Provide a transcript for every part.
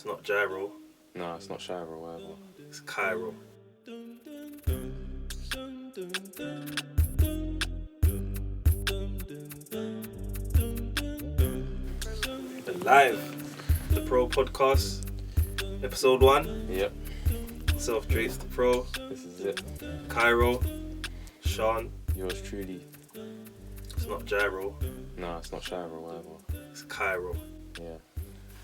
It's not gyro. No, it's not Shiro, whatever. It's Cairo. And live, the Pro Podcast, episode 1. Yep, Self Drake's the Pro. this is it. Cairo, Sean. Yours truly. It's not gyro. No, it's not Shiro, whatever. It's Cairo. Yeah.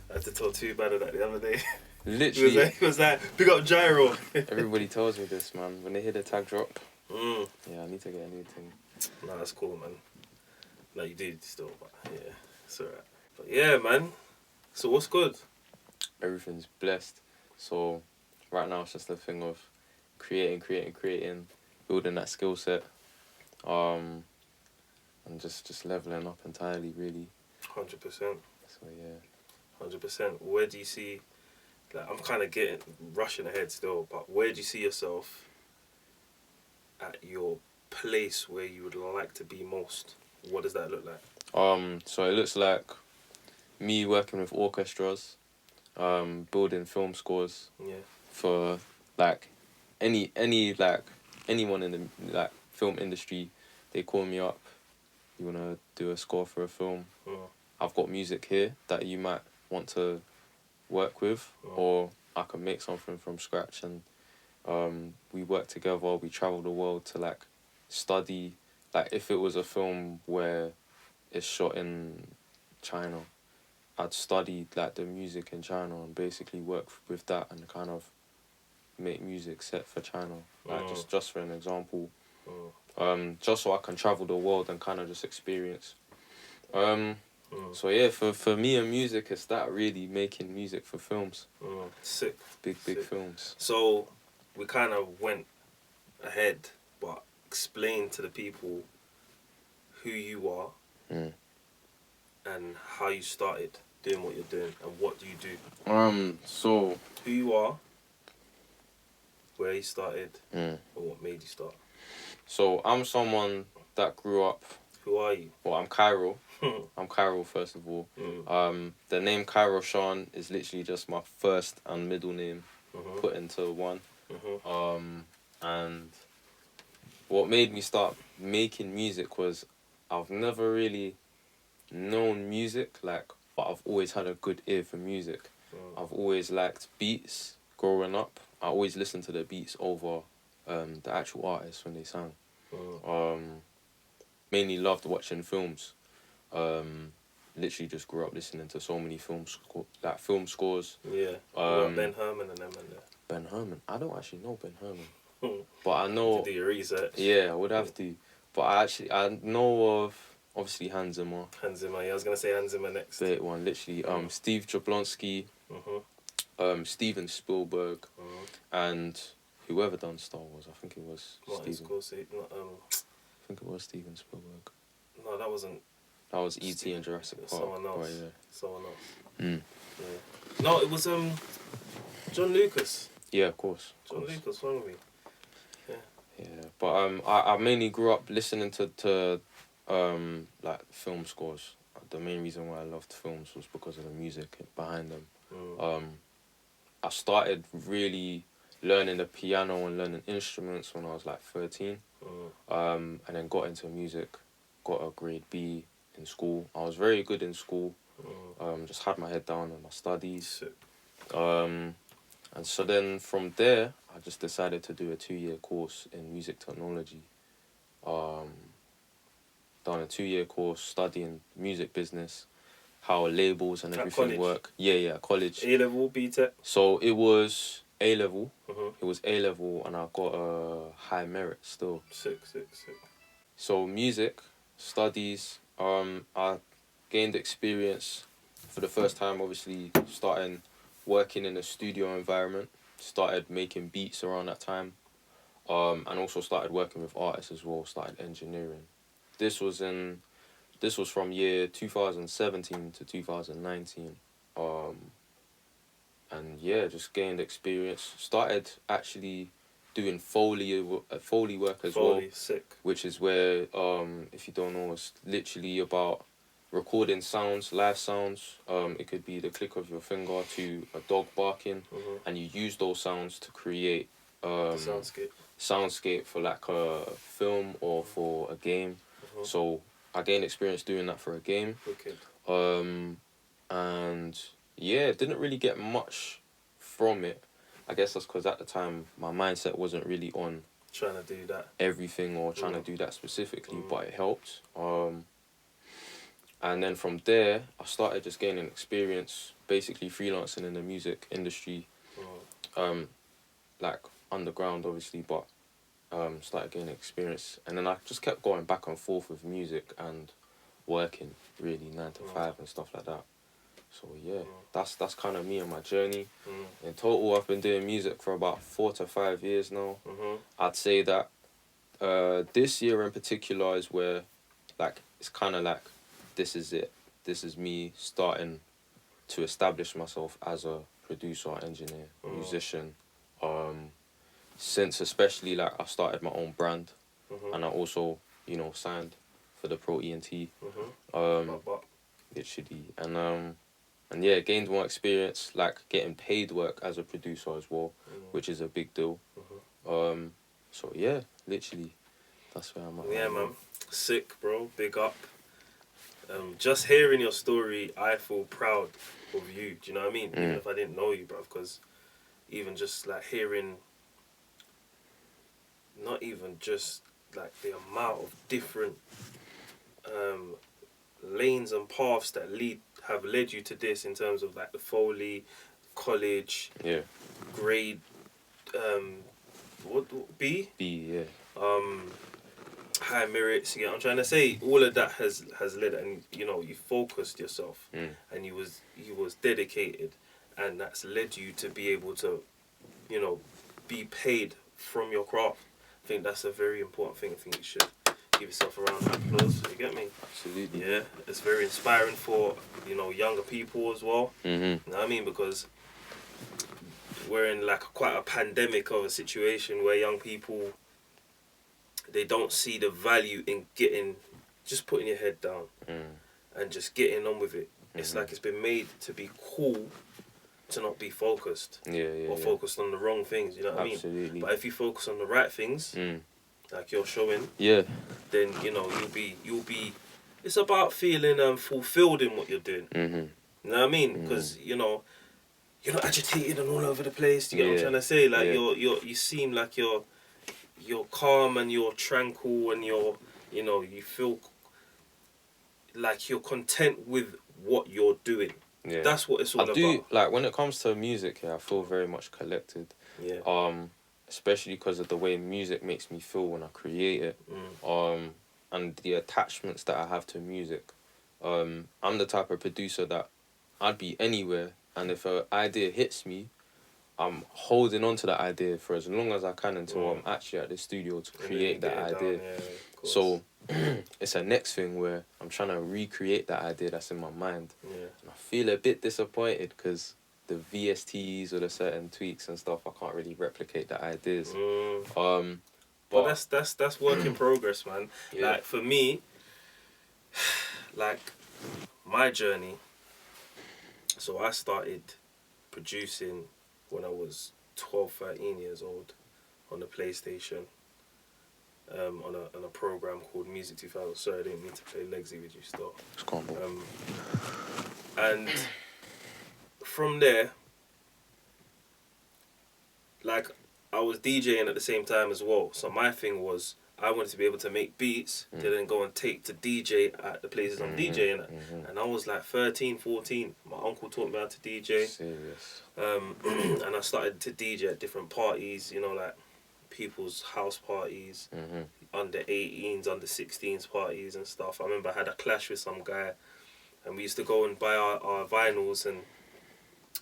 I had to tell too bad of that the other day. Literally, He was like, big up gyro. everybody tells me this, man. When they hear the tag drop, Mm. yeah, I need to get a new thing. Nah, that's cool, man. No, you did still, but yeah, it's alright. But yeah, man. So what's good? Everything's blessed. So right now it's just a thing of creating, building that skill set, and just leveling up entirely, really. 100%. So yeah. 100%. Where do you see, like, I'm kind of rushing ahead still, but where do you see yourself at your place where you would like to be most? What does that look like? So it looks like me working with orchestras, building film scores Yeah. for like any anyone in the like film industry. They call me up. You wanna do a score for a film? I've got music here that you might want to work with, or I can make something from scratch, and we work together. We travel the world to like study. Like if it was a film where it's shot in China, I'd study like the music in China and basically work with that and kind of make music set for China. Like just for an example. Just so I can travel the world and kind of just experience. So yeah, for me and music, it's that really, making music for films. Sick. Big Sick. films. So we kind of went ahead, but explain to the people who you are and how you started doing what you're doing and what do you do. So Who you are, where you started, mm. or what made you start. So I'm someone that grew up. Who are you? Well, I'm Cairo. I'm Cairo, first of all. The name Cairosharn is literally just my first and middle name put into one. And what made me start making music was I've never really known music, like, but I've always had a good ear for music. I've always liked beats growing up. I always listened to the beats over the actual artists when they sang. Mainly loved watching films. Literally just grew up listening to so many film scores. Yeah. Ben Herman and them and that. Ben Herman. I don't actually know Ben Herman, but I know. To do your research. Yeah, I would have to. But I know of obviously Hans Zimmer. Hans Zimmer. Yeah, I was gonna say Hans Zimmer next. Great one, literally. Steve Jablonski. Steven Spielberg, and whoever done Star Wars. I think it was Steven. I think it was Steven Spielberg. No, that wasn't. That was E.T. and Jurassic Park. Someone else. Right, yeah. Someone else. Yeah. No, it was John Lucas. Yeah, of course. John Lucas, wrong with me. Yeah, but I mainly grew up listening to like film scores. The main reason why I loved films was because of the music behind them. I started really learning the piano and learning instruments when I was like 13. And then got into music, got a grade B in school. I was very good in school. Just had my head down on my studies. And so then from there, I just decided to do a 2-year course in music technology. Done a 2-year course studying music business, how labels and everything work. Yeah, college. A-level, B-Tech? So it was A-level. It was A-level and I got a high merit still. Sick. So music, studies, I gained experience for the first time, obviously, starting working in a studio environment, started making beats around that time, and also started working with artists as well, started engineering. This was from year 2017 to 2019. And yeah, just gained experience. Started actually doing Foley work as well. Sick. Which is where, if you don't know, it's literally about recording sounds, live sounds. It could be the click of your finger to a dog barking, and you use those sounds to create soundscape for like a film or for a game. So I gained experience doing that for a game. Wicked. And yeah, didn't really get much from it. I guess that's because at the time my mindset wasn't really on trying to do that everything or trying to do that specifically, but it helped. And then from there, I started just gaining experience, basically freelancing in the music industry, like underground obviously, but started gaining experience. And then I just kept going back and forth with music and working really 9 to 5 and stuff like that. So yeah, that's kind of me and my journey. In total, I've been doing music for about 4 to 5 years now. I'd say that this year in particular is where, like, it's kind of like, this is it. This is me starting to establish myself as a producer, engineer, musician. Since especially like I started my own brand, and I also, you know, signed for the Pro ENT. Literally, and yeah, gained more experience, like getting paid work as a producer as well, which is a big deal. So yeah, literally, that's where I'm at. Yeah, man, sick, bro. Big up. Just hearing your story, I feel proud of you. Do you know what I mean? Even if I didn't know you, bro, because even just like hearing, not even just like the amount of different lanes and paths that have led you to this in terms of like the Foley, college, grade, what B? B, yeah. High merits. Yeah, I'm trying to say all of that has led, and you know, you focused yourself, and you was dedicated, and that's led you to be able to, you know, be paid from your craft. I think that's a very important thing. I think you should give yourself a round of applause. You get me? Absolutely. Yeah, it's very inspiring for, you know, younger people as well. You know what I mean? Because we're in like quite a pandemic of a situation where young people, they don't see the value in just putting your head down and just getting on with it. It's like it's been made to be cool to not be focused or focused on the wrong things, you know what I mean? But if you focus on the right things, like you're showing, then, you know, you'll be, it's about feeling fulfilled in what you're doing. You know what I mean? Because, you know, you're not agitated and all over the place. You get what I'm trying to say? Like you seem like you're calm and you're tranquil and you know, you feel like you're content with what you're doing. Yeah. That's what it's all about. Like when it comes to music, I feel very much collected. Especially because of the way music makes me feel when I create it. And the attachments that I have to music. I'm the type of producer that I'd be anywhere, and if an idea hits me, I'm holding on to that idea for as long as I can until I'm actually at the studio to create that idea. So it's a next thing where I'm trying to recreate that idea that's in my mind. And I feel a bit disappointed because the VSTs or the certain tweaks and stuff, I can't really replicate the ideas. But that's work in progress, man. Like for me, like my journey, so I started producing when I was 12, 13 years old on the PlayStation, on a program called Music 2000. Sorry, I didn't mean to play Legsy with you still. It's gone, bro. And from there, like, I was DJing at the same time as well. So my thing was, I wanted to be able to make beats to then go and take to DJ at the places I'm DJing at. And I was like 13, 14. My uncle taught me how to DJ. Serious. And I started to DJ at different parties, you know, like people's house parties, under 18s, under 16s parties and stuff. I remember I had a clash with some guy, and we used to go and buy our vinyls, and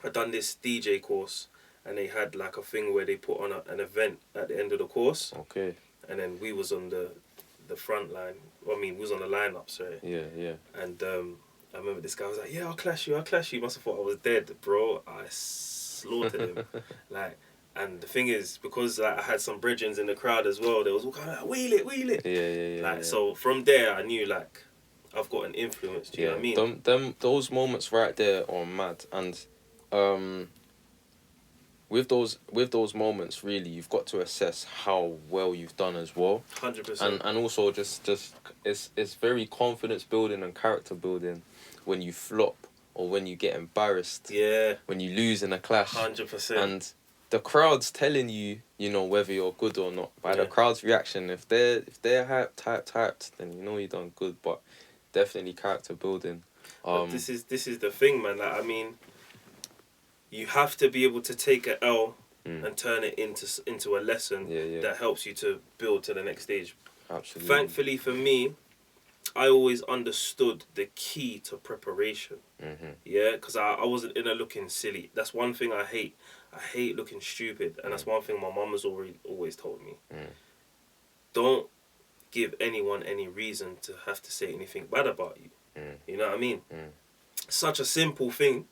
I'd done this DJ course, and they had like a thing where they put on an event at the end of the course. Okay. And then we was on the front line. Well, I mean, we was on the lineup, sorry. Yeah. And I remember this guy was like, "Yeah, I'll clash you." Must have thought I was dead, bro. I slaughtered him. Like, and the thing is, because like, I had some brethrens in the crowd as well, they was all kind of like, wheel it. Yeah. So from there, I knew like, I've got an influence. Do you know what I mean? Those moments right there are mad, and with those moments, really, you've got to assess how well you've done as well. 100%. And also just it's very confidence building and character building when you flop or when you get embarrassed. Yeah. When you lose in a clash. 100%. And the crowd's telling you, you know, whether you're good or not by the crowd's reaction. If they're hyped, then you know you done good. But definitely character building. But this is the thing, man. Like, I mean, you have to be able to take an L and turn it into a lesson that helps you to build to the next stage. Absolutely. Thankfully for me, I always understood the key to preparation. Yeah, because I wasn't in there looking silly. That's one thing I hate. I hate looking stupid, and that's one thing my mum has always told me. Don't give anyone any reason to have to say anything bad about you. You know what I mean? Such a simple thing,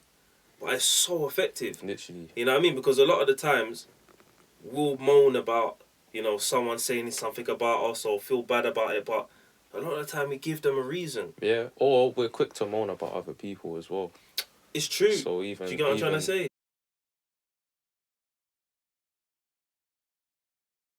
but it's so effective. Literally. You know what I mean? Because a lot of the times, we'll moan about, you know, someone saying something about us or feel bad about it, but a lot of the time we give them a reason. Yeah, or we're quick to moan about other people as well. It's true. So even... Do you get what I'm trying to say?